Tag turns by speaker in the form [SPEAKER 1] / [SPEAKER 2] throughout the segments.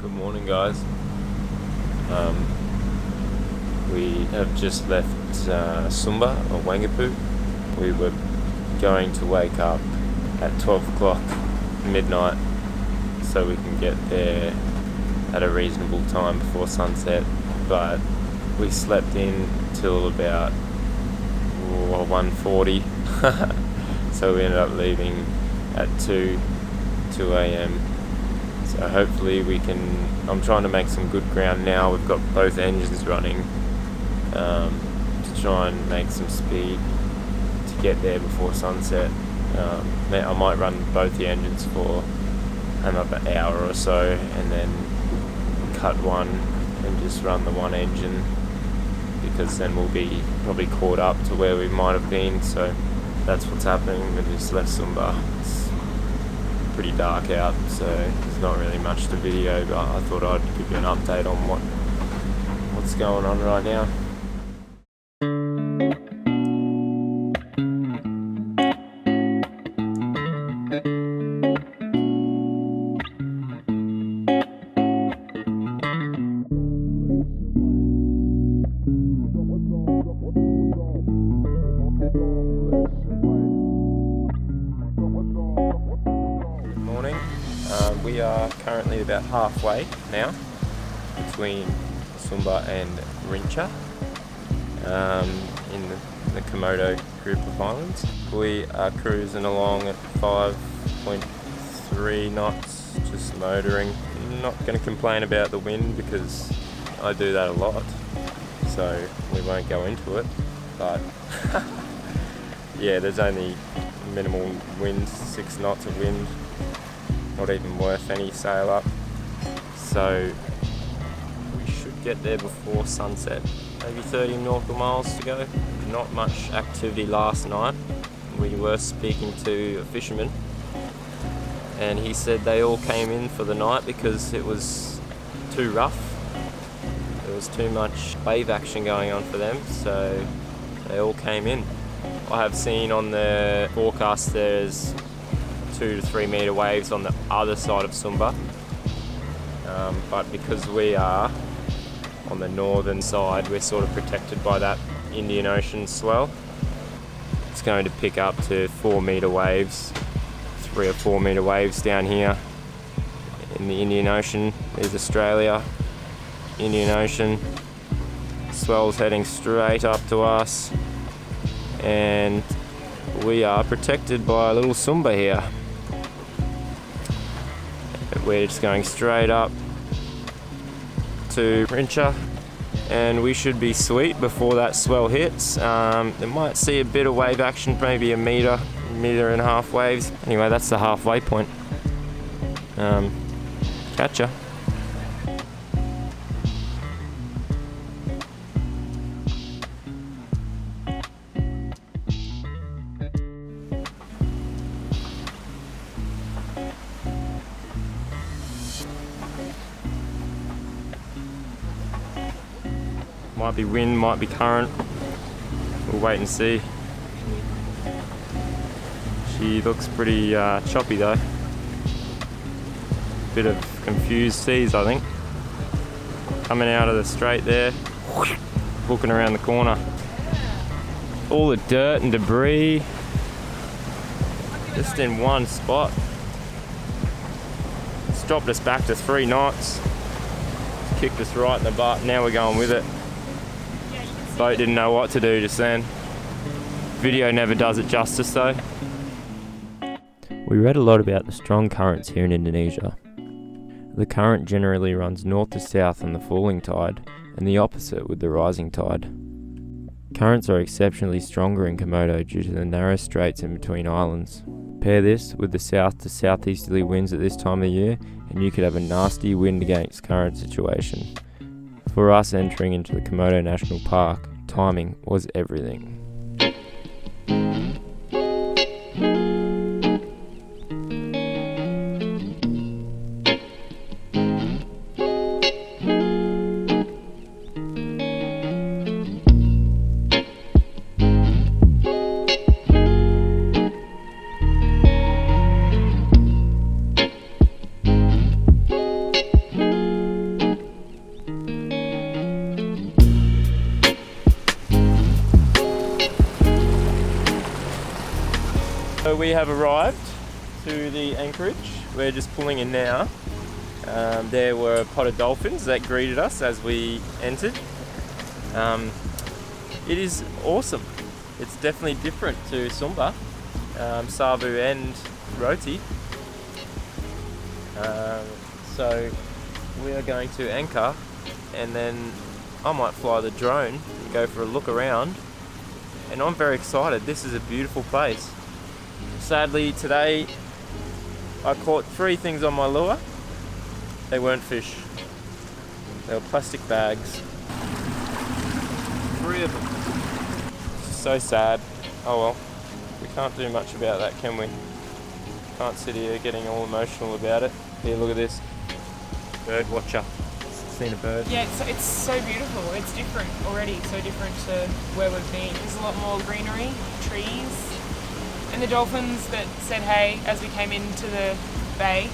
[SPEAKER 1] Good morning, guys. We have just left Sumba or Wangapu. We were going to wake up at 12 o'clock midnight so we can get there at a reasonable time before sunset, but we slept in till about 1:40 so we ended up leaving at 2 a.m. So hopefully we can, I'm trying to make some good ground now. We've got both engines running to try and make some speed to get there before sunset. I might run both the engines for another hour or so and then cut one and just run the one engine, because then we'll be probably caught up to where we might have been. So that's what's happening. We just left Sumba. It's pretty dark out, so there's not really much to video, but I thought I'd give you an update on what's going on right now. We are currently about halfway now between Sumba and Rinca in the Komodo group of islands. We are cruising along at 5.3 knots, just motoring. I'm not going to complain about the wind because I do that a lot, so we won't go into it, but yeah, there's only minimal wind, 6 knots of wind. Not even worth any sail up, so we should get there before sunset. Maybe 30 nautical miles to go. Not much activity last night. We were speaking to a fisherman and he said they all came in for the night because it was too rough. There was too much wave action going on for them, so they all came in. I have seen on the forecast there's 2 to 3 metre waves on the other side of Sumba, but because we are on the northern side, we're sort of protected by that Indian Ocean swell. It's going to pick up to 4 metre waves, 3 or 4 metre waves down here in the Indian Ocean. There's Australia, Indian Ocean, swell's heading straight up to us, and we are protected by a little Sumba here. We're just going straight up to Rinca and we should be sweet before that swell hits. They might see a bit of wave action, maybe a metre and a half waves. Anyway, that's the halfway point. Catch ya. Might be wind, might be current. We'll wait and see. She looks pretty choppy though. Bit of confused seas, I think. Coming out of the strait there, hooking around the corner. All the dirt and debris just in one spot. It's dropped us back to 3 knots. It's kicked us right in the butt. Now we're going with it. Boat didn't know what to do just then. Video never does it justice though. We read a lot about the strong currents here in Indonesia. The current generally runs north to south on the falling tide and the opposite with the rising tide. Currents are exceptionally stronger in Komodo due to the narrow straits in between islands. Pair this with the south to southeasterly winds at this time of year and you could have a nasty wind against current situation. For us entering into the Komodo National Park, timing was everything. we have arrived to the anchorage. We're just pulling in now. There were a pot of dolphins that greeted us as we entered. It is awesome. It's definitely different to Sumba, Savu and Roti. So we are going to anchor, and then I might fly the drone and go for a look around. And I'm very excited. This is a beautiful place. Sadly today I caught 3 things on my lure. They weren't fish. They were plastic bags. 3 of them. So sad. Oh well, we can't do much about that, can we? Can't sit here getting all emotional about it. Here, look at this. Bird watcher. Seen a bird?
[SPEAKER 2] Yeah, it's so beautiful. It's different already, so different to where we've been. There's a lot more greenery, trees, and the dolphins that said hey as we came into the bay.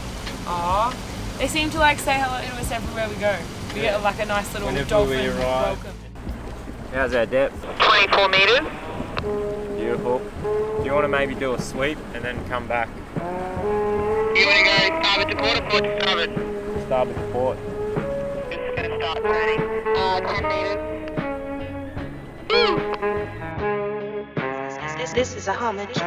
[SPEAKER 2] They seem to like say hello to us everywhere we go. We get like a nice little dolphin welcome.
[SPEAKER 1] How's our depth?
[SPEAKER 3] 24 meters.
[SPEAKER 1] Beautiful. Do you want to maybe do a sweep and then come back?
[SPEAKER 3] You want to go starboard to port or port to starboard?
[SPEAKER 1] Starboard to port.
[SPEAKER 3] Just going to start turning. 10 meters.
[SPEAKER 4] This is a homage beat.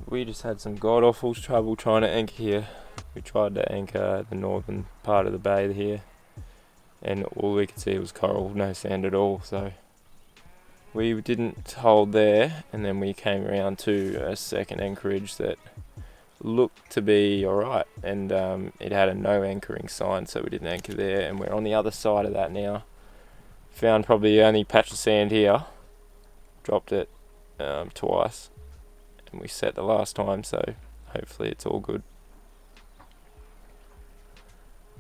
[SPEAKER 1] We just had some god-awful trouble trying to anchor here. We tried to anchor the northern part of the bay here, and all we could see was coral, no sand at all. So we didn't hold there, and then we came around to a second anchorage that looked to be alright, and it had a no anchoring sign, so we didn't anchor there, and we're on the other side of that now. Found probably the only patch of sand here, dropped it twice, and we set the last time, so hopefully it's all good.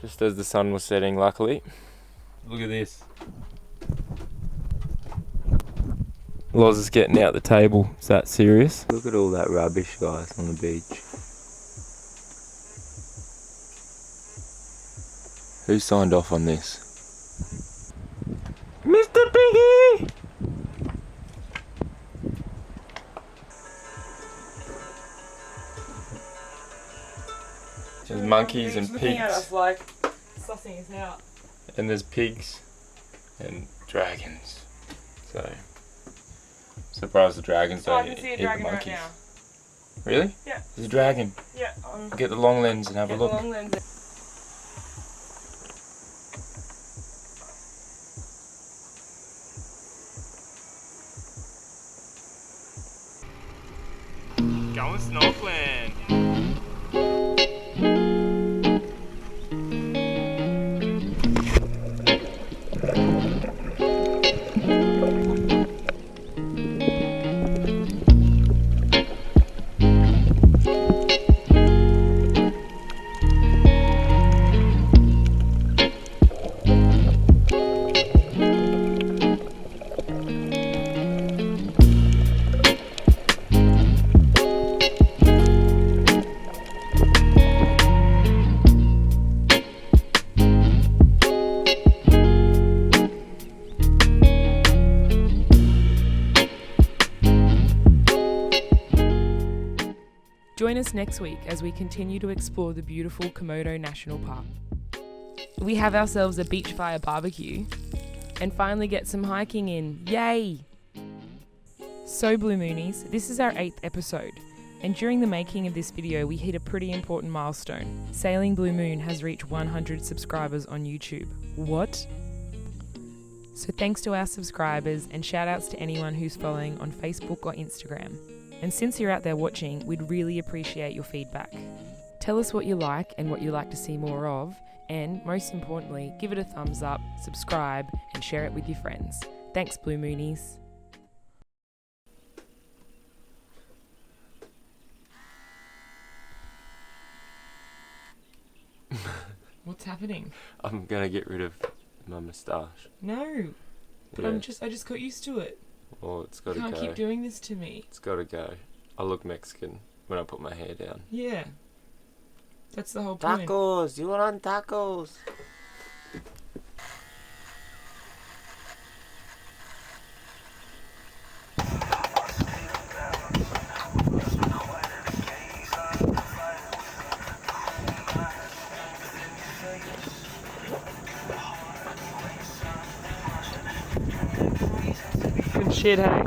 [SPEAKER 1] Just as the sun was setting, luckily. Look at this. Loz is getting out the table. Is that serious? Look at all that rubbish, guys, on the beach. Who signed off on this? Mr. Piggy! There's monkeys and
[SPEAKER 2] looking at
[SPEAKER 1] pigs,
[SPEAKER 2] us like sussing us out.
[SPEAKER 1] and there's pigs and dragons. So, surprised the dragons
[SPEAKER 2] Oh, I
[SPEAKER 1] don't
[SPEAKER 2] can see a
[SPEAKER 1] eat the
[SPEAKER 2] dragon right
[SPEAKER 1] monkeys.
[SPEAKER 2] now.
[SPEAKER 1] Really?
[SPEAKER 2] Yeah.
[SPEAKER 1] There's a dragon.
[SPEAKER 2] Yeah.
[SPEAKER 1] Get the long lens and have a
[SPEAKER 2] Get
[SPEAKER 1] look.
[SPEAKER 2] the long lens.
[SPEAKER 1] Going snorkeling.
[SPEAKER 2] Join us next week as we continue to explore the beautiful Komodo National Park. We have ourselves a beach fire barbecue and finally get some hiking in. Yay! So Blue Moonies, this is our 8th episode, and during the making of this video we hit a pretty important milestone. Sailing Blue Moon has reached 100 subscribers on YouTube. What? So thanks to our subscribers, and shout outs to anyone who's following on Facebook or Instagram. And since you're out there watching, we'd really appreciate your feedback. Tell us what you like and what you'd like to see more of And most importantly, give it a thumbs up, subscribe, and share it with your friends. Thanks, Blue Moonies. What's happening?
[SPEAKER 1] I'm gonna get rid of my moustache.
[SPEAKER 2] No, but
[SPEAKER 1] Yeah.
[SPEAKER 2] I just got used to it.
[SPEAKER 1] Well, it's
[SPEAKER 2] You
[SPEAKER 1] gotta
[SPEAKER 2] can't
[SPEAKER 1] go.
[SPEAKER 2] keep doing this to me.
[SPEAKER 1] It's gotta go. I look Mexican when I put my hair down.
[SPEAKER 2] Yeah. That's the whole point.
[SPEAKER 1] Tacos! You want tacos?
[SPEAKER 2] Good shit, hey?